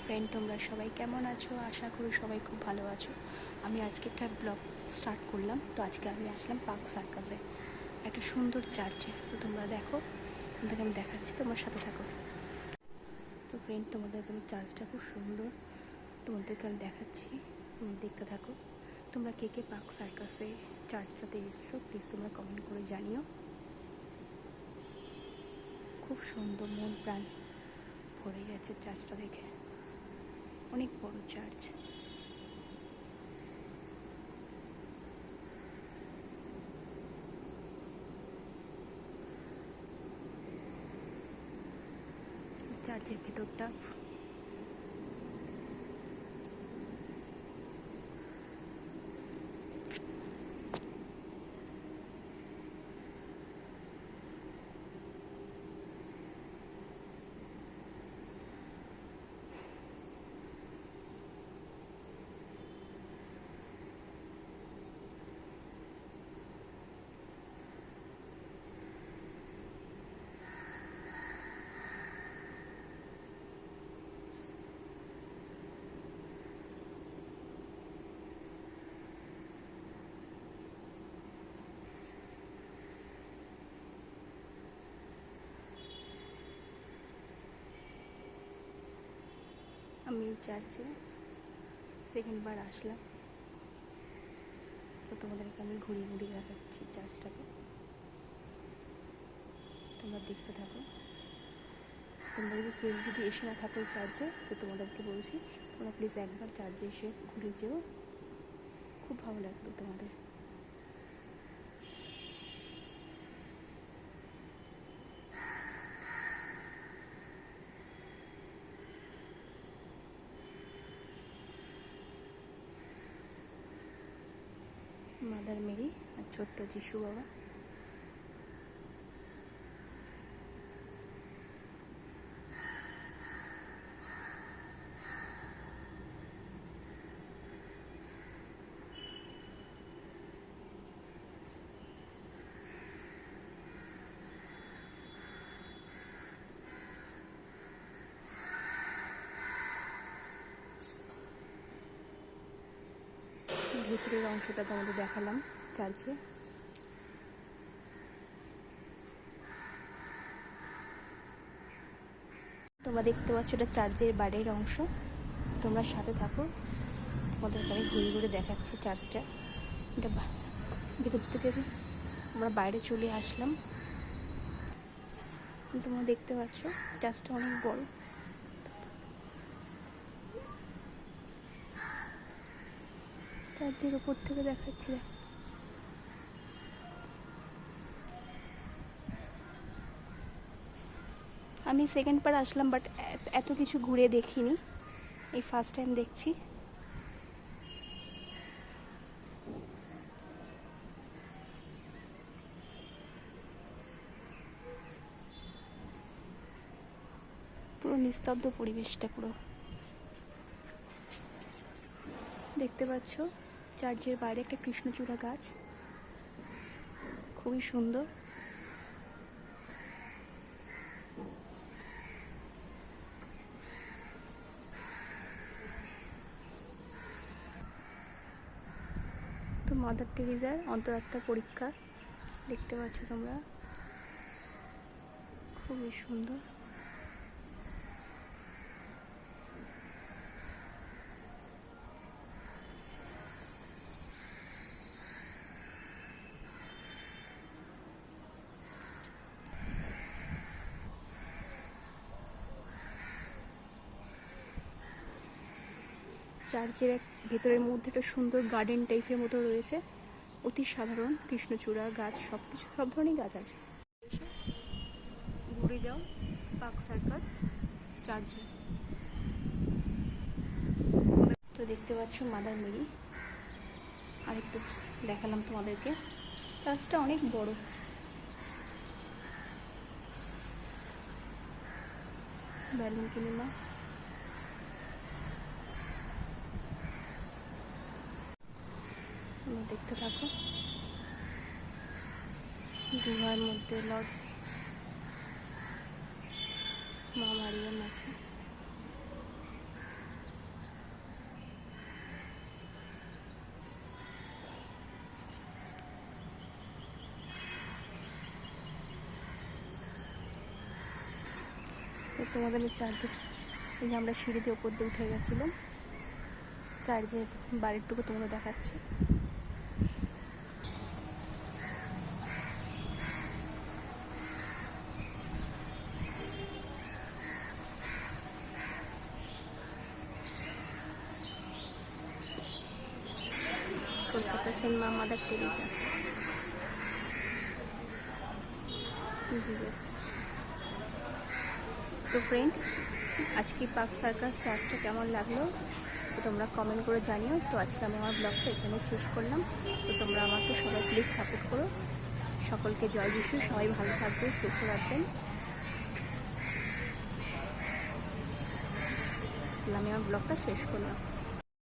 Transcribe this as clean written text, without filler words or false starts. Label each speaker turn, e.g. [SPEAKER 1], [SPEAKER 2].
[SPEAKER 1] Friend, তোমরা সবাই কেমন আছো? আশা করি সবাই খুব ভালো আছো। আমি আজকে একটা ব্লগ স্টার্ট করলাম। তো আজকে আমি আসলাম পার্ক সার্কাসে, একটা সুন্দর চার্চে। তো তোমরা দেখো, তোমাদেরকে আমি দেখাচ্ছি, তোমার সাথে থাকো। তো ফ্রেন্ড, তোমাদেরকে আমি চার্চটা খুব সুন্দর তোমাদেরকে আমি দেখাচ্ছি, তোমরা দেখতে থাকো। তোমরা কে কে পার্ক সার্কাসে চার্চটাতে এসছো প্লিজ তোমরা কমেন্ট করে জানিও। খুব সুন্দর, মন প্রাণ ভরে গেছে চার্চটা দেখে। অনেক বড় চার্চ। চার্চের ভেতরটা আমি এই চার্চে সেকেন্ডবার আসলাম। তো তোমাদেরকে আমি ঘুরিয়ে ঘুরিয়ে দেখাচ্ছি চার্চটাকে, তোমরা দেখতে থাকো। তোমরা যদি কেউ যদি এসে না থাকো চার্চে, তো তোমাদেরকে বলছি তোমরা প্লিজ একবার চার্চে এসে ঘুরে যেও, খুব ভালো লাগবে তোমাদের। মাদার মেরি আর ছোট্ট যিশু বাবা। ভিতরের অংশটা তোমাদের দেখালাম চার্চে। তোমরা দেখতে পাচ্ছ এটা চার্চের বাইরের অংশ। তোমরা সাথে থাকো, তোমাদেরকে আমি ঘুরে ঘুরে দেখাচ্ছি চার্চটা। এটা ভেতর থেকে আমরা বাইরে চলে আসলাম। তোমরা দেখতে পাচ্ছ চার্চটা অনেক বড়। চার্চের উপর থেকে দেখাচ্ছি। আমি সেকেন্ডবার আসলাম, বাট এত কিছু ঘুরে দেখিনি, এই ফার্স্ট টাইম দেখছি। পুরো নিস্তব্ধ পরিবেশটা পুরো দেখতে পাচ্ছ। চার্চের বাইরে একটা কৃষ্ণচূড়া গাছ, খুবই সুন্দর। তো মাদার টেরিজার অন্তরাত্মা পরীক্ষা দেখতে পাচ্ছ তোমরা, খুবই সুন্দর। চার্চের ভেতরের মধ্যে একটা সুন্দর গার্ডেন টাইপের মতো রয়েছে, অতি সাধারণ কৃষ্ণচূড়া গাছ, সব ধরনের গাছ আছে। ঘুরে যাও পার্ক সার্কাস চার্চে। তো দেখতে পাচ্ছ মাদার মেরি, আর একটু দেখালাম তোমাদেরকে। চার্চটা অনেক বড়। ব্যালুন পূর্ণিমা, দেখতে থাকো। গুহার মধ্যে লর্ডস মা মারিয়াম আছে। তোমাদের চার্জের এই যে আমরা সিঁড়ি দিয়ে ওপর দিয়ে উঠে গেছিলাম, চার্জের বাড়িরটুকু তোমরা দেখাচ্ছি। Kolkata Saint Mother Teresa Jesus. তো ফ্রেন্ড, আজকে পার্ক সার্কাস চার্জটা কেমন লাগলো তো তোমরা কমেন্ট করে জানিও। তো আজকে আমি আমার ব্লগটা এখানে শেষ করলাম। তো তোমরা আমাকে সবাই প্লিজ সাপোর্ট করো। সকলকে জয় যিশু, সবাই ভালো থাকবে, সুস্থ রাখবেন। আমি আমার ব্লগটা শেষ করলাম।